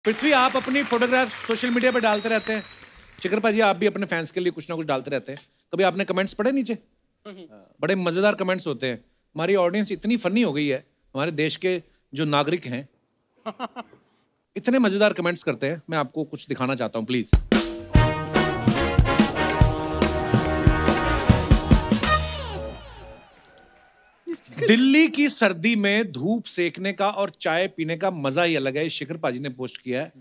पृथ्वी, आप अपनी photograph social media पर डालते रहते हैं। शिखर भाजी, आप भी अपने फैंस के लिए कुछ ना कुछ डालते रहते हैं। कभी आपने कमेंट्स पढ़े नीचे? बड़े मजेदार कमेंट्स होते हैं। हमारी ऑडियंस इतनी फनी हो गई है, हमारे देश के जो नागरिक हैं इतने मजेदार कमेंट्स करते हैं। मैं आपको कुछ दिखाना चाहता हूं, प्लीज। दिल्ली की सर्दी में धूप सेकने का और चाय पीने का मजा ही अलग है। शिखर पाजी ने पोस्ट किया है,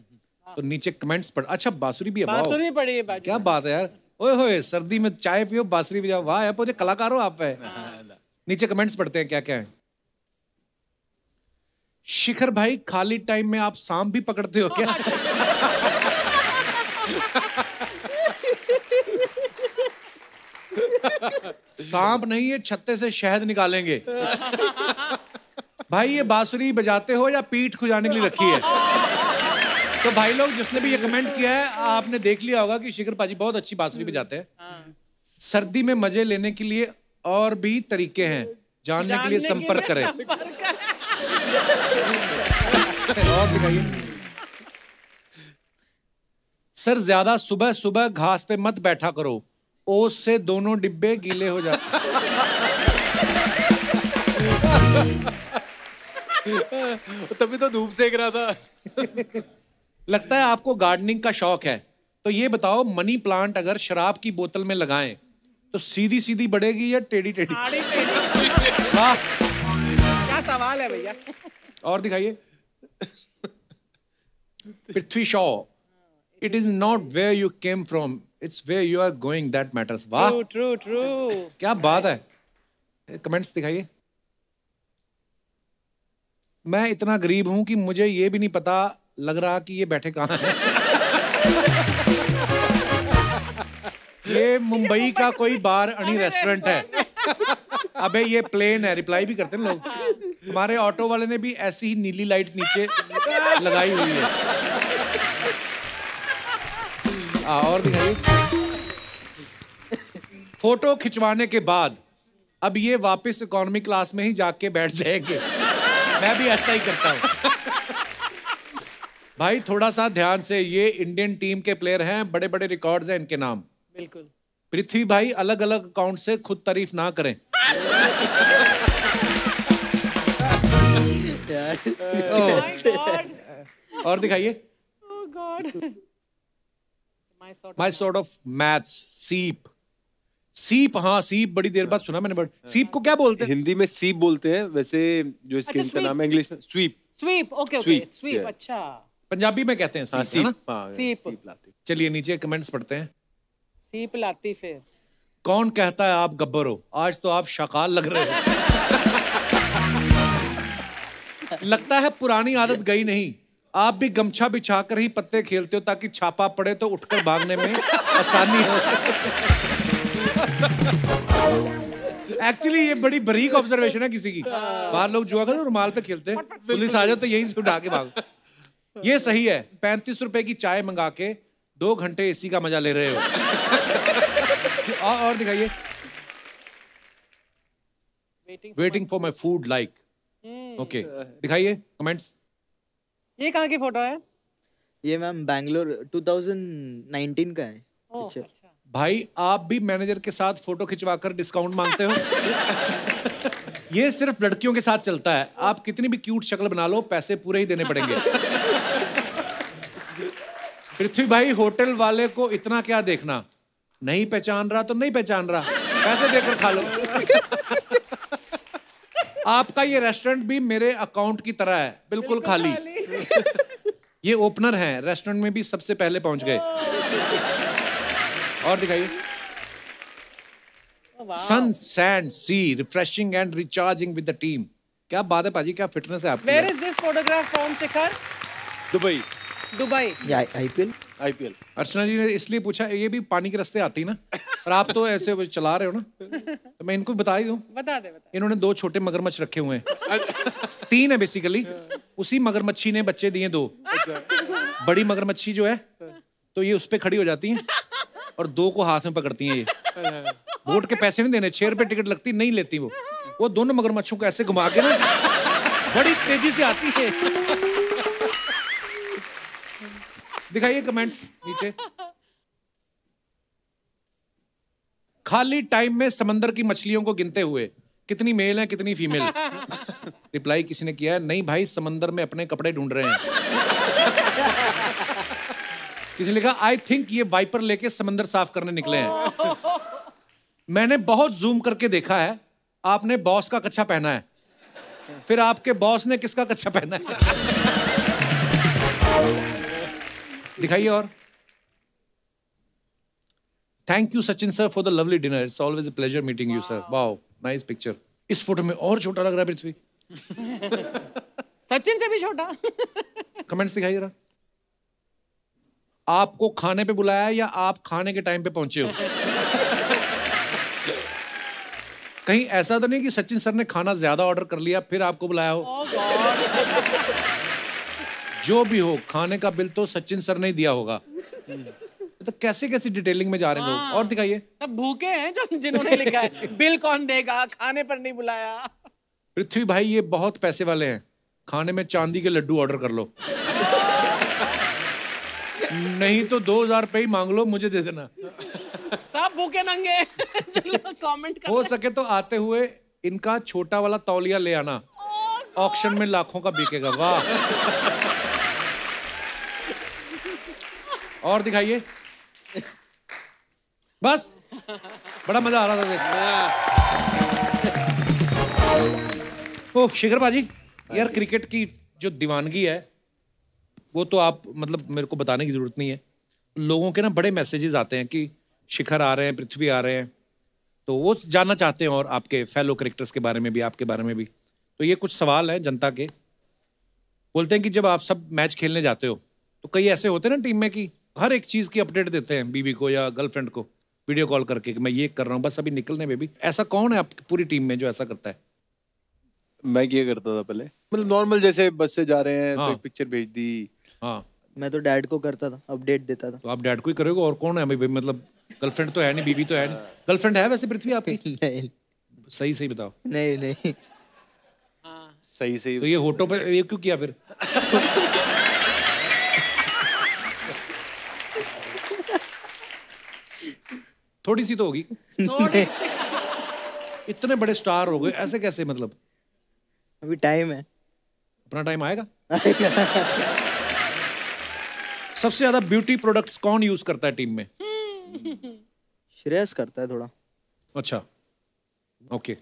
तो नीचे कमेंट्स पढ़। अच्छा, बांसुरी भी है। बांसुरी पड़ी है बाजी। क्या बात है यार। ओए होए, सर्दी में चाय पियो, बांसुरी बजाओ। वाह यार, मुझे कलाकार हो आप है। नीचे कमेंट्स पढ़ते हैं क्या क्या है। शिखर भाई, खाली टाइम में आप सांप भी पकड़ते हो क्या? सांप नहीं, ये छत्ते से शहद निकालेंगे। भाई, ये बांसुरी बजाते हो या पीठ खुजाने के लिए रखी है? तो भाई लोग, जिसने भी ये कमेंट किया है, आपने देख लिया होगा कि शिखर पाजी बहुत अच्छी बांसुरी बजाते हैं। सर्दी में मजे लेने के लिए और भी तरीके हैं, जानने के लिए संपर्क करें। और दिखाइए। सर, ज्यादा सुबह सुबह घास पे मत बैठा करो, ओस से दोनों डिब्बे गीले हो जाते। तभी तो धूप सेक रहा था। लगता है आपको गार्डनिंग का शौक है। तो ये बताओ, मनी प्लांट अगर शराब की बोतल में लगाएं तो सीधी सीधी बढ़ेगी या टेढ़ी टेढ़ी? वाह, क्या सवाल है भैया। और दिखाइए। Prithvi Shaw, it is not where you came from, it's where you are going that matters. वाह, ट्रू ट्रू ट्रू, क्या बात है। कमेंट्स दिखाइए। मैं इतना गरीब हूं कि मुझे ये भी नहीं पता लग रहा कि ये बैठे कहां हैं। ये मुंबई का कोई बार अणी रेस्टोरेंट है। अबे ये प्लेन है। रिप्लाई भी करते हैं लोग। हमारे ऑटो वाले ने भी ऐसी ही नीली लाइट नीचे लगाई हुई है। और दिखाइए। फोटो खिंचवाने के बाद अब ये वापस इकोनॉमी क्लास में ही जाके बैठ जाएंगे। मैं भी ऐसा ही करता हूं। भाई, थोड़ा सा ध्यान से, ये इंडियन टीम के प्लेयर हैं, बड़े बड़े रिकॉर्ड्स हैं इनके नाम। बिल्कुल। पृथ्वी भाई, अलग अलग अकाउंट से खुद तारीफ ना करें। और दिखाइए। माई सॉर्ट ऑफ मैथ्स, सीप। सीप, हाँ सीप, बड़ी देर बाद सुना मैंने। सीप को क्या बोलते हैं? हिंदी में सीप बोलते हैं, वैसे जो इसके इनका नाम है इंग्लिश में sweep. Sweep, okay okay, sweep. अच्छा, पंजाबी में कहते हैं सीप, सीप, है ना? सीप। चलिए नीचे कमेंट्स पढ़ते हैं। सीप लाती फिर। कौन कहता है आप गब्बर हो? आज तो आप शाकाल लग रहे हो। लगता है पुरानी आदत गई नहीं। आप भी गमछा बिछाकर ही पत्ते खेलते हो ताकि छापा पड़े तो उठकर भागने में आसानी हो। एक्चुअली ये बड़ी बारीक ऑब्जर्वेशन है किसी की। बाहर लोग जुआ कर रुमाल पे खेलते हैं, पुलिस आ जाए तो यहीं से उठा के भागो। ये सही है। 35 रुपए की चाय मंगा के 2 घंटे एसी का मजा ले रहे हो। और दिखाइए। Waiting for my food like. Okay, दिखाइए कमेंट्स। ये कहाँ की फोटो है? ये मैम बैंगलोर 2019 का है। अच्छा। भाई, आप भी मैनेजर के साथ फोटो खिंचवाकर डिस्काउंट मांगते हो? ये सिर्फ लड़कियों के साथ चलता है। आप कितनी भी क्यूट शक्ल बना लो, पैसे पूरे ही देने पड़ेंगे। पृथ्वी भाई, होटल वाले को इतना क्या देखना, नहीं पहचान रहा तो नहीं पहचान रहा, पैसे देकर खा लो। आपका ये रेस्टोरेंट भी मेरे अकाउंट की तरह है, बिल्कुल खाली। ये ओपनर हैं, रेस्टोरेंट में भी सबसे पहले पहुंच गए। और दिखाइए। Sun, sand, sea, refreshing and recharging with the team. क्या बात है पाजी, क्या फिटनेस है आपकी। Where is this photograph from, Shikhar? Dubai. Dubai. IPL. Archana ji ने इसलिए पूछा, ये भी पानी के रास्ते आती ना, और आप तो ऐसे चला रहे हो ना, तो मैं इनको बता ही दूं। बता दे। इन्होंने 2 छोटे मगरमच्छ रखे हुए हैं। 3 है बेसिकली। उसी मगरमच्छी ने बच्चे दिए 2। बड़ी मगरमच्छी जो है, तो ये उस पे खड़ी हो जाती है और 2 को हाथ में पकड़ती हैं। ये वोट के पैसे नहीं देने, 6 रुपए टिकट लगती, नहीं लेती वो दोनों मगरमच्छों को ऐसे घुमा के ना बड़ी तेजी से आती है। दिखाइए कमेंट्स नीचे। खाली टाइम में समंदर की मछलियों को गिनते हुए कितनी मेल है कितनी फीमेल? रिप्लाई किसी ने किया है, नहीं भाई समंदर में अपने कपड़े ढूंढ रहे हैं। किसी ने लिखा, आई थिंक ये वाइपर लेके समंदर साफ करने निकले हैं। मैंने बहुत जूम करके देखा है, आपने बॉस का कच्छा पहना है, फिर आपके बॉस ने किसका कच्छा पहना है? दिखाइए और। Thank you Sachin sir for the lovely dinner, it's always a pleasure meeting you sir. Wow nice picture. इस फोटो में और छोटा लग रहा है पृथ्वी। सचिन से भी छोटा। कमेंट्स दिखाइए जरा। आपको खाने पे बुलाया है या आप खाने के टाइम पे पहुंचे हो? कहीं ऐसा तो नहीं कि सचिन सर ने खाना ज्यादा ऑर्डर कर लिया फिर आपको बुलाया हो? जो भी हो, खाने का बिल तो सचिन सर ने ही दिया होगा। तो कैसे कैसी डिटेलिंग में जा रहे हैं लोग। और दिखाइए। सब भूखे हैं जो जिन्होंने लिखा है बिल कौन देगा, खाने पर नहीं बुलाया। पृथ्वी भाई ये बहुत पैसे वाले हैं, खाने में चांदी के लड्डू ऑर्डर कर लो। नहीं तो 2000 रुपए ही मांग लो, मुझे दे देना। सब भूखे नंगे। चलो कमेंट कर। हो सके तो आते हुए इनका छोटा वाला तौलिया ले आना, ऑक्शन में लाखों का बिकेगा। वाह। और दिखाइए। बस बड़ा मजा आ रहा था देख। ओह शिखर बाजी, यार क्रिकेट की जो दीवानगी है वो तो आप मतलब मेरे को बताने की जरूरत नहीं है। लोगों के ना बड़े मैसेजेस आते हैं कि शिखर आ रहे हैं, पृथ्वी आ रहे हैं, तो वो जानना चाहते हैं और आपके फेलो कैरेक्टर्स के बारे में भी, आपके बारे में भी। तो ये कुछ सवाल हैं जनता के। बोलते हैं कि जब आप सब मैच खेलने जाते हो तो कई ऐसे होते हैं ना टीम में कि हर एक चीज की अपडेट देते हैं बीवी को या गर्लफ्रेंड को वीडियो कॉल करके कि मैं ये कर रहा हूँ बस अभी निकलने में भी। ऐसा कौन है आपकी पूरी टीम में जो ऐसा करता है? मैं क्या करता था पहले, मतलब नॉर्मल जैसे बस से जा रहे हैं हाँ। तो एक पिक्चर भेज दी। हाँ मैं तो डैड को करता था, अपडेट देता था। तो आप डैड को ही करोगे और कौन है भाई? मतलब गर्लफ्रेंड तो है नहीं, बीवी तो है नहीं। गर्लफ्रेंड है वैसे पृथ्वी आपकी? नहीं सही सही बताओ। नहीं नहीं। सही सही तो ये होटो पे ये क्यों किया फिर? थोड़ी सी तो होगी। थोड़ी इतने बड़े स्टार हो गए ऐसे कैसे? मतलब अभी टाइम है। अपना टाइम आएगा। सबसे ज्यादा ब्यूटी प्रोडक्ट्स कौन यूज करता है टीम में? श्रेयस करता है थोड़ा। अच्छा ओके।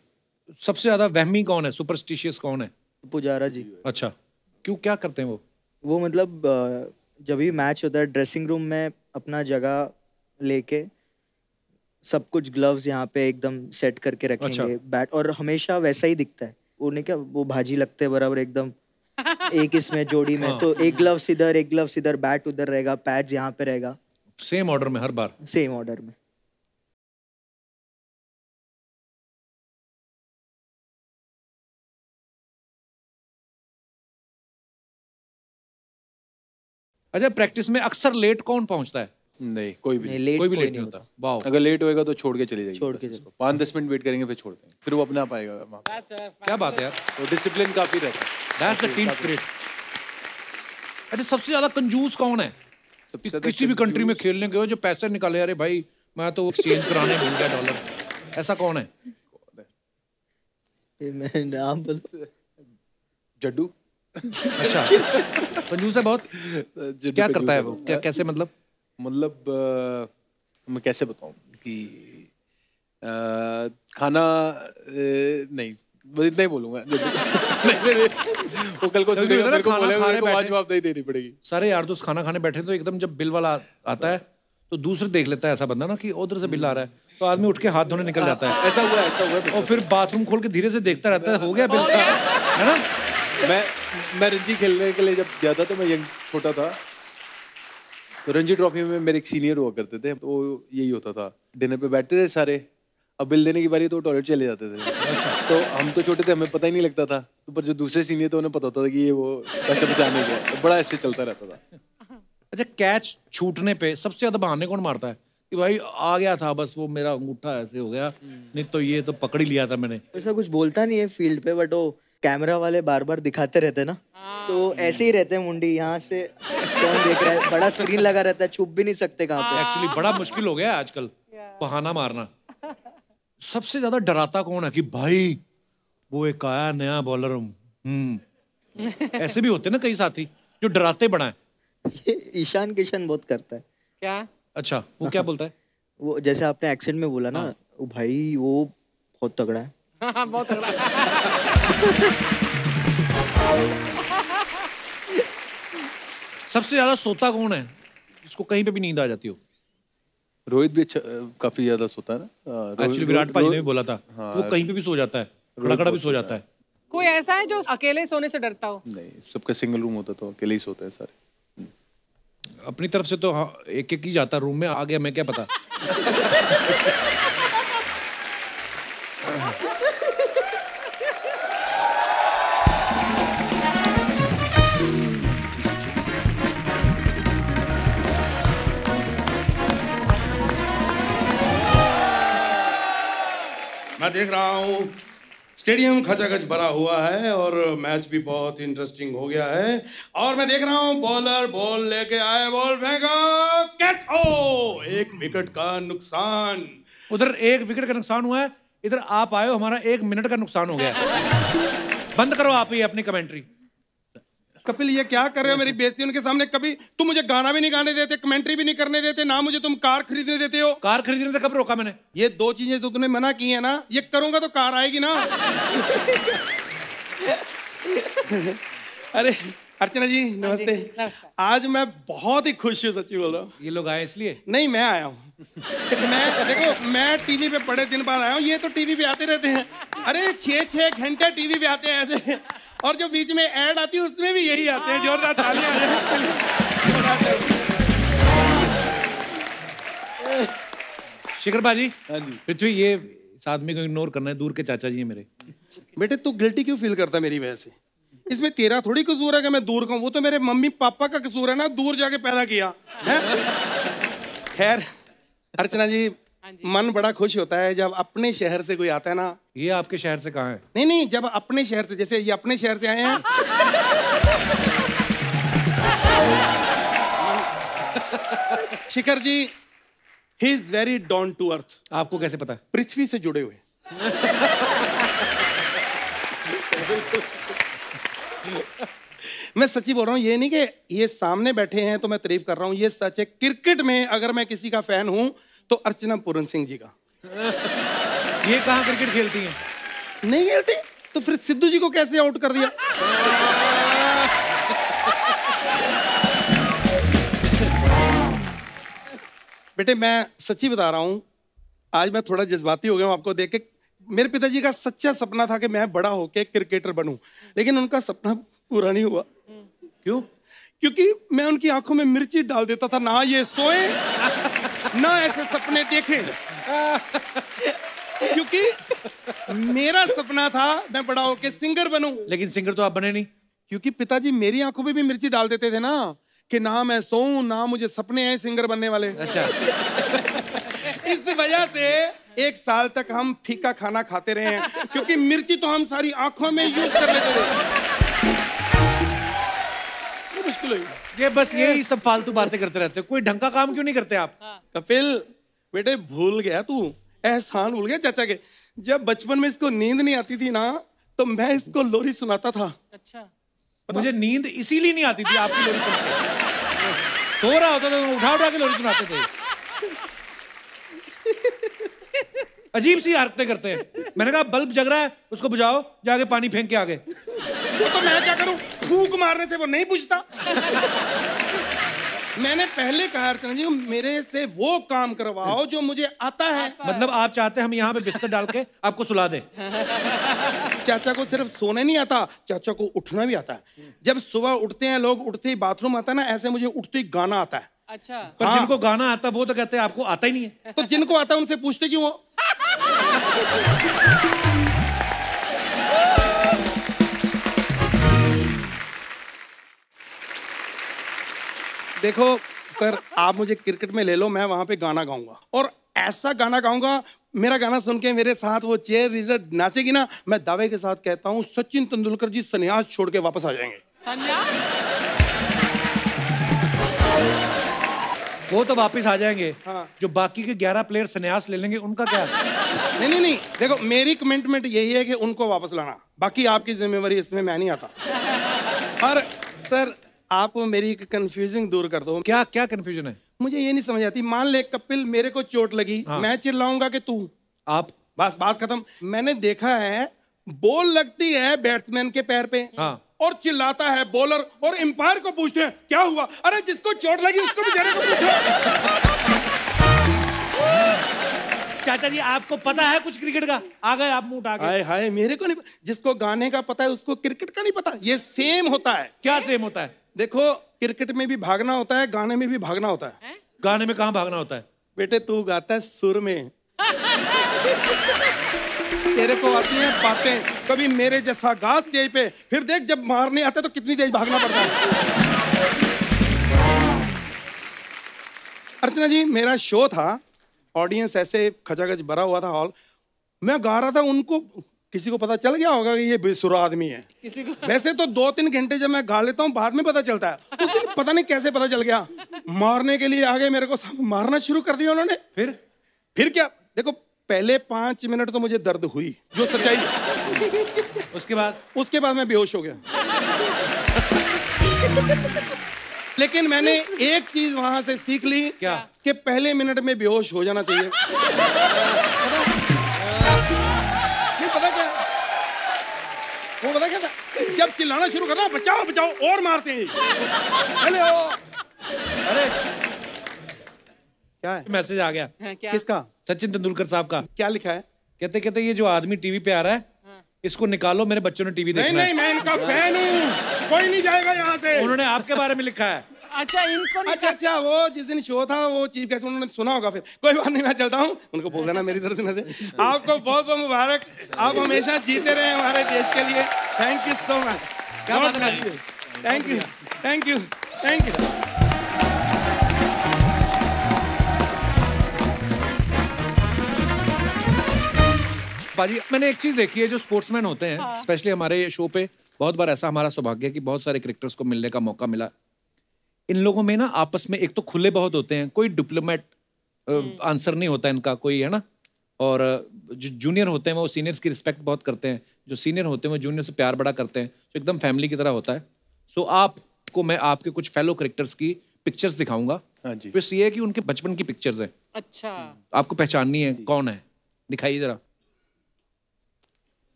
सबसे ज्यादा वहमी कौन है, सुपरस्टिशियस कौन है? पुजारा जी। अच्छा क्यों, क्या करते हैं वो? वो मतलब जब भी मैच होता है ड्रेसिंग रूम में अपना जगह लेके सब कुछ ग्लव्स यहाँ पे एकदम सेट करके रखेंगे। अच्छा। बैट और हमेशा वैसा ही दिखता है। उन्हें क्या वो भाजी लगते हैं बराबर एकदम एक इसमें जोड़ी में। तो एक ग्लव्स इधर एक ग्लव्स इधर, बैट उधर रहेगा, पैड्स यहाँ पे रहेगा, सेम ऑर्डर में हर बार? सेम ऑर्डर में। अच्छा प्रैक्टिस में अक्सर लेट कौन पहुंचता है? नहीं, कोई भी नहीं, लेट कोई भी लेट नहीं होता। वाह। अगर लेट होएगा तो छोड़ के चली जाएगी, छोड़ बस के उसको 5-10 मिनट वेट करेंगे फिर छोड़ते हैं, फिर वो अपने आप आएगा वहाँ पे। क्या बात है यार, तो डिसिप्लिन काफी रहता है। That's the team spirit. अच्छा सबसे ज्यादा कंजूस कौन है सबसे ज्यादा किसी भी कंट्री में खेलने के हो, जो पैसे निकाले? अरे भाई मैं तो एक्सचेंज कराने भूल गया डॉलर, ऐसा कौन है? ये मैं नाम बोल। जड्डू। अच्छा कंजूस है बहुत। जड्डू क्या पे करता है यूज वो, क्या कैसे मतलब? मैं कैसे बताऊं कि खाना नहीं, बस इतना ही बोलूंगा। नहीं, वो कल को कभी सुनेगा, होता है ना, मेरे को खाना बोलेगा, खाने मेरे को बैठे- जवाबदेही देनी पड़ेगी। सारे यार दोस्त खाना खाने बैठे तो एकदम जब बिल वाला आता है तो दूसरे देख लेता है ऐसा बंदा ना कि उधर से बिल आ रहा है, तो आदमी उठ के हाथ धोने निकल जाता है ऐसा हुआ और फिर बाथरूम खोल के धीरे से देखता रहता है हो गया बिल का, है ना? मैं रणजी खेलने के लिए जब गया था तो मैं यंग छोटा था, तो रणजी ट्रॉफी में मेरे एक सीनियर हुआ करते थे, तो यही होता था, डिनर पे बैठते थे सारे, अब बिल देने की बारी तो टॉयलेट चले जाते थे। तो हम तो छोटे थे, हमें पता ही नहीं लगता था, तो पर जो दूसरे सीनियर थे उन्हें पता होता था कि ये वो पैसे बचाने गया, तो बड़ा ऐसे चलता रहता था। अच्छा कैच छूटने पे सबसे ज्यादा बहाने कौन मारता है कि भाई आ गया था बस वो मेरा अंगूठा ऐसे हो गया, नहीं तो ये तो पकड़ ही लिया था मैंने? ऐसा कुछ बोलता नहीं है फील्ड पे, बट वो कैमरा वाले बार बार दिखाते रहते हैं ना, तो ऐसे ही रहते हैं मुंडी, यहाँ से कौन देख रहा है, बड़ा स्क्रीन लगा रहता है, छुप भी नहीं सकते कहाँ पे। एक्चुअली बड़ा मुश्किल हो गया है आजकल बहाना मारना। सबसे ज्यादा डराता कौन है कि भाई वो एक आया नया बॉलर, ऐसे भी होते ना कई साथी जो डराते बड़ा है। ये ईशान किशन बहुत करता है। क्या? अच्छा, वो क्या बोलता है? वो जैसे आपने एक्सेंट में बोला ना, वो भाई वो बहुत तगड़ा है। हाँ, बहुत तगड़ा। सबसे ज्यादा सोता कौन है जिसको कहीं पे भी नींद आ जाती हो? रोहित भी अच्छा, काफी ज्यादा सोता है ना। एक्चुअली विराट भाई ने भी बोला था, वो कहीं पे भी सो जाता है, खड़ा खड़ा भी सो जाता है। कोई ऐसा है जो अकेले सोने से डरता हो? नहीं, सबका सिंगल रूम होता तो अकेले ही सोते हैं सारे। अपनी तरफ से तो हाँ, एक एक ही जाता रूम में, आ गया मैं क्या पता। मैं देख रहा हूँ स्टेडियम खचाखच भरा हुआ है और मैच भी बहुत इंटरेस्टिंग हो गया है। और मैं देख रहा हूँ बॉलर बॉल लेके आए, बॉल फेंका, कैच हो, 1 विकेट का नुकसान। उधर 1 विकेट का नुकसान हुआ है, इधर आप आए हो, हमारा 1 मिनट का नुकसान हो गया है। बंद करो आप ही अपनी कमेंट्री। कपिल ये क्या कर रहे हो मेरी बेइज्जती उनके सामने? कभी तुम मुझे गाना भी नहीं गाने देते, कमेंट्री भी नहीं करने देते, ना मुझे तुम कार खरीदने देते हो। कार खरीदने से कब रोका मैंने? ये 2 चीजें तो तुमने मना की है ना, ये करूंगा तो कार आएगी ना। अरे अर्चना जी नमस्ते। नमस्कार। आज मैं बहुत ही खुश हूँ, सच्ची बोल रहा हूँ। ये लोग आए इसलिए? नहीं, मैं आया हूँ। मैं देखो, मैं टीवी पे बड़े दिन बाद आया हूँ, ये तो टीवी पे आते रहते हैं। अरे 6-6 घंटे टीवी पे आते हैं ऐसे, और जो बीच में ऐड आती है उसमें भी यही आते हैं। जोरदार तालियां आ जाए। शिखर बाजी, पृथ्वी, ये इस आदमी को इग्नोर करना है, दूर के चाचा जी हैं मेरे। बेटे तू गिल्टी क्यों फील करता है मेरी वजह से? इसमें तेरा थोड़ी कसूर है कि मैं दूर का हूं, वो तो मेरे मम्मी पापा का कसूर है ना, दूर जाके पैदा किया है। खैर अर्चना जी, मन बड़ा खुश होता है जब अपने शहर से कोई आता है ना। ये आपके शहर से कहाँ है? नहीं नहीं, जब अपने शहर से, जैसे ये अपने शहर से आए हैं। Shikhar ji, he is very down to earth. आपको कैसे पता? पृथ्वी से जुड़े हुए। मैं सच्ची बोल रहा हूँ, ये नहीं कि ये सामने बैठे हैं तो मैं तारीफ कर रहा हूँ, ये सच है। क्रिकेट में अगर मैं किसी का फैन हूं तो अर्चना पूरन सिंह जी का। ये कहाँ क्रिकेट खेलती हैं? नहीं खेलती तो फिर सिद्धू जी को कैसे आउट कर दिया? बेटे मैं सच्ची बता रहा हूँ, आज मैं थोड़ा जज्बाती हो गया हूँ आपको देख के। मेरे पिताजी का सच्चा सपना था कि मैं बड़ा होके क्रिकेटर बनूं, लेकिन उनका सपना पूरा नहीं हुआ। क्यों? क्योंकि मैं उनकी आंखों में मिर्ची डाल देता था, ना ये सोए ना ऐसे सपने देखें। क्योंकि मेरा सपना था मैं बड़ा होके सिंगर बनूं। लेकिन सिंगर तो आप बने नहीं। क्योंकि पिताजी मेरी आंखों में भी मिर्ची डाल देते थे ना, कि ना मैं सोऊं ना मुझे सपने हैं सिंगर बनने वाले। अच्छा। इस वजह से 1 साल तक हम फीका खाना खाते रहे हैं, क्योंकि मिर्ची तो हम सारी आंखों में यूज कर लेते थे। मुश्किल हुई। ये बस यही सब फालतू बातें करते रहते हो, कोई ढंग का काम क्यों नहीं करते आप? कपिल बेटे भूल गया तू, एहसान भूल गया चाचा के। जब बचपन में इसको नींद नहीं आती थी ना, तो मैं इसको लोरी सुनाता था। अच्छा। मुझे नींद इसीलिए नहीं आती थी आपकी लोरी सुन के। सो रहा होता था तो उठा उठा के लोरी सुनाते थे। अजीब सी हरकतें करते हैं। मैंने कहा बल्ब जग रहा है, उसको बुझाओ, जाके पानी फेंक के आगे। तो मैं क्या करूं, फूंक मारने से वो नहीं बुझता। मैंने पहले कहा अर्चना जी, मेरे से वो काम करवाओ जो मुझे आता है। मतलब आप चाहते हैं हम यहाँ पे बिस्तर डाल के आपको सुला दें? चाचा को सिर्फ सोने नहीं आता, चाचा को उठना भी आता है। जब सुबह उठते हैं लोग, उठते ही बाथरूम आता है ना, ऐसे मुझे उठते ही गाना आता है। अच्छा। पर हाँ। जिनको गाना आता वो तो कहते हैं आपको आता ही नहीं है। तो जिनको आता है उनसे पूछते क्यों हो? देखो सर, आप मुझे क्रिकेट में ले लो, मैं वहां पे गाना गाऊंगा, और ऐसा गाना गाऊंगा, मेरा गाना सुन के मेरे साथ वो चेयर लीडर नाचेगी ना, मैं दावे के साथ कहता हूं सचिन तेंदुलकर जी संन्यास छोड़ के वापस आ जाएंगे। संन्यास? वो तो वापस आ जाएंगे। हाँ। जो बाकी के 11 प्लेयर संन्यास ले लेंगे उनका क्या? नहीं, देखो मेरी कमिटमेंट यही है कि उनको वापस लाना, बाकी आपकी जिम्मेवारी, इसमें मैं नहीं आता। और सर आप मेरी कंफ्यूजिंग दूर कर दो। क्या क्या कंफ्यूजन है? मुझे ये नहीं समझ आती, मान ले कपिल मेरे को चोट लगी, हाँ। मैं चिल्लाऊंगा कि तू, आप बस बात खत्म। मैंने देखा है बॉल लगती है बैट्समैन के पैर पे, हाँ। और चिल्लाता है बॉलर, और एम्पायर को पूछते हैं क्या हुआ, अरे जिसको चोट लगी उसको बेचारे को पूछो। चाचा जी आपको पता है कुछ क्रिकेट का? आ गए आप मुंह उठा के। हाय हाय, मेरे को नहीं, जिसको गाने का पता है उसको क्रिकेट का नहीं पता। ये सेम होता है। क्या सेम होता है? देखो क्रिकेट में भी भागना होता है, गाने में भी भागना होता है। गाने में कहाँ भागना होता है? बेटे तू गाता है सुर में, तेरे को आती हैं बातें, कभी मेरे जैसा गा स्टेज पे, फिर देख जब मारने आते तो कितनी तेज भागना पड़ता है। अर्चना जी मेरा शो था, ऑडियंस ऐसे खचाखच भरा हुआ था हॉल, मैं गा रहा था, उनको किसी को पता चल गया होगा कि ये बेसुरा आदमी है। किसी को वैसे तो 2-3 घंटे जब मैं गा लेता हूँ बाद में पता चलता है, उस दिन पता नहीं कैसे पता चल गया। मारने के लिए आ गए, मेरे को सब मारना शुरू कर दिया उन्होंने। फिर क्या, देखो पहले 5 मिनट तो मुझे दर्द हुई, जो सच्चाई है। उसके बाद मैं बेहोश हो गया। लेकिन मैंने एक चीज वहां से सीख ली, क्या? कि पहले मिनट में बेहोश हो जाना चाहिए। नहीं पता क्या, वो पता क्या था, जब चिल्लाना शुरू करना बचाओ बचाओ और मारते हैं। अरे क्या है? मैसेज आ गया। हाँ, क्या? किसका? सचिन तेंदुलकर साहब का। क्या लिखा है? कहते ये जो आदमी टीवी पे आ रहा है, इसको निकालो, मेरे बच्चों ने टीवी देखना नहीं, मैं इनका फैन हूँ, कोई नहीं जाएगा यहाँ से। उन्होंने आपके बारे में लिखा है। अच्छा इनको नहीं अच्छा, वो जिस दिन शो था वो चीफ गेस्ट उन्होंने सुना होगा। फिर कोई बात नहीं, मैं चलता हूँ, उनको बोल देना मेरी तरफ से। आपको बहुत बहुत मुबारक, आप हमेशा जीते रहे हमारे देश के लिए। Thank you so much. क्या बात है? Thank you, thank you, thank you. बाजी मैंने एक चीज देखी है, जो स्पोर्ट्समैन होते हैं स्पेशली हमारे शो पे, बहुत बार ऐसा हमारा सौभाग्य है कि बहुत सारे क्रिकेटर्स को मिलने का मौका मिला। इन लोगों में ना आपस में एक तो खुले बहुत होते हैं, कोई डिप्लोमेट आंसर नहीं होता इनका कोई, है ना। और जो जूनियर होते हैं वो सीनियर्स की रिस्पेक्ट बहुत करते हैं, जो सीनियर होते हैं वो जूनियर से प्यार बड़ा करते हैं, तो एकदम फैमिली की तरह होता है। सो आपको मैं आपके कुछ फेलो क्रिकेटर्स की पिक्चर्स दिखाऊंगा। हाँ जी। बस ये है कि उनके बचपन की पिक्चर्स हैं, अच्छा आपको पहचाननी है कौन है, दिखाइए जरा।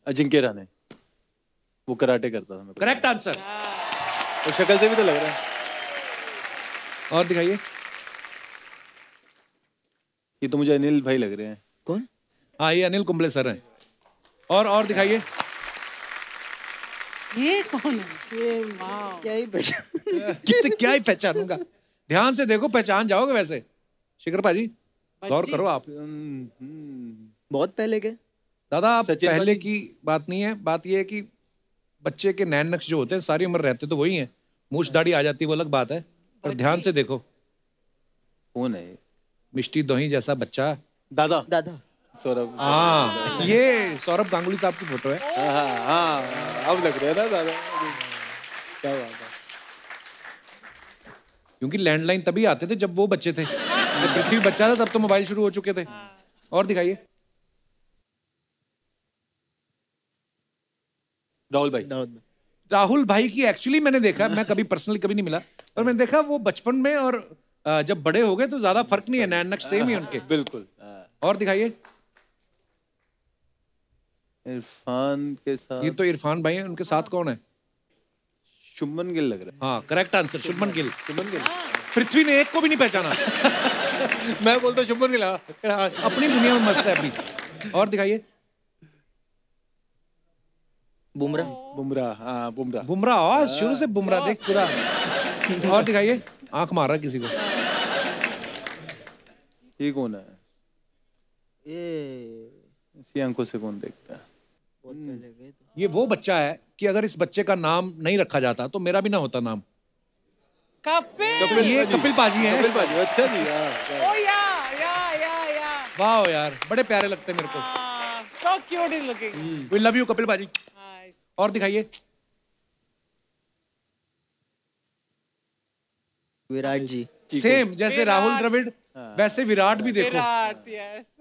अजिंक्य राणे, वो कराटे करता था। Correct answer. और शक्ल से भी तो लग रहा है। और दिखाइए। ये तो मुझे अनिल भाई लग रहे हैं। कौन? हाँ ये अनिल कुंबले सर हैं। और दिखाइए। ये कौन है? ये वाह, क्या ही कितने क्या ही पहचानूंगा। ध्यान से देखो, पहचान जाओगे वैसे। शिखर भाजी गौर करो आप। बहुत पहले के दादा आप सचिन पहले भाजी। की बात नहीं है, बात ये है कि बच्चे के नैन नक्श जो होते हैं सारी उम्र रहते तो वही हैं, मूछ दाढ़ी आ जाती है वो अलग बात है, पर ध्यान से देखो। कौन है? मिष्टी दोही जैसा बच्चा। दादा। दादा। सौरभ। हाँ ये सौरभ गांगुली साहब की फोटो है। हाँ, अब लग रहा है ना दादा। क्या बात है। क्योंकि लैंडलाइन तभी आते थे जब वो बच्चे थे, जब पृथ्वी बच्चा था तब तो मोबाइल शुरू हो चुके थे। और दिखाइए। राहुल भाई की एक्चुअली मैंने देखा, मैं कभी पर्सनली कभी नहीं मिला, पर मैंने देखा वो बचपन में और जब बड़े हो गए तो ज्यादा फर्क नहीं है, नैन नक्श सेम ही उनके। बिल्कुल। और दिखाइए। इरफान के साथ। ये तो इरफान भाई हैं, उनके साथ कौन है? शुभमन गिल लग रहा हाँ करेक्ट आंसर, शुभमन गिल। शुभमन गिल। पृथ्वी ने एक को भी नहीं पहचाना। मैं बोलता शुभमन गिल। अपनी दुनिया में मस्त है अभी। और दिखाइए। बुमराह। बुमराह। हाँ बुमराह। बुमराह शुरू से बुमराह देख पूरा। और दिखाइए। आंख मार रहा है किसी को। ये कौन है? ये इसी आंखों से कौन देखता है? बहुत पहले गए तो। ये वो बच्चा है कि अगर इस बच्चे का नाम नहीं रखा जाता तो मेरा भी ना होता नाम। कपिल। ये कपिल पाजी हैं। कपिल पाजी। अच्छा जी। हाँ। ओ या वाह यार बड़े प्यारे लगते हैं मेरे को। so cute is looking. We love you Kapil paaji. Nice. और दिखाइए। विराट जी। सेम जैसे राहुल द्रविड़ वैसे विराट भी देखो, विराट, यस।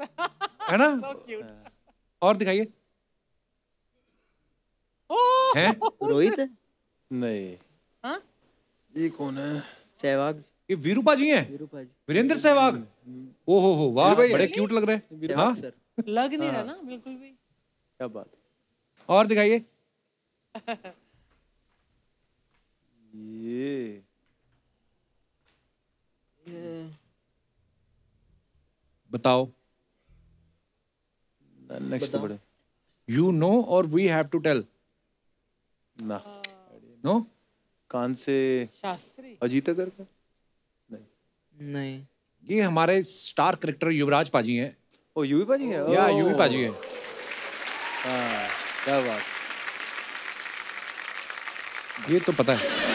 है ना? So cute. और दिखाइए। ओह, हैं? रोहित है? नहीं, हाँ? ये कौन है? सहवाग। ये वीरूपा जी हैं? वीरूपा जी। वीरेंद्र सहवाग। ओ हो वाह, बड़े क्यूट लग रहे हैं। हाँ, सहवाग सर। लग नहीं रहा ना बिल्कुल भी। क्या बात है। और दिखाइए। ये बताओ। नेक्स्ट बड़े यू नो और वी हैव टू टेल? ना, नो? कान से शास्त्री। अजीत अगर का नहीं। ये हमारे स्टार क्रिकेटर युवराज पाजी हैं। ओ यूवी पाजी है। या ओह। यूवी पाजी हैं। हाँ, क्या बात। ये तो पता है।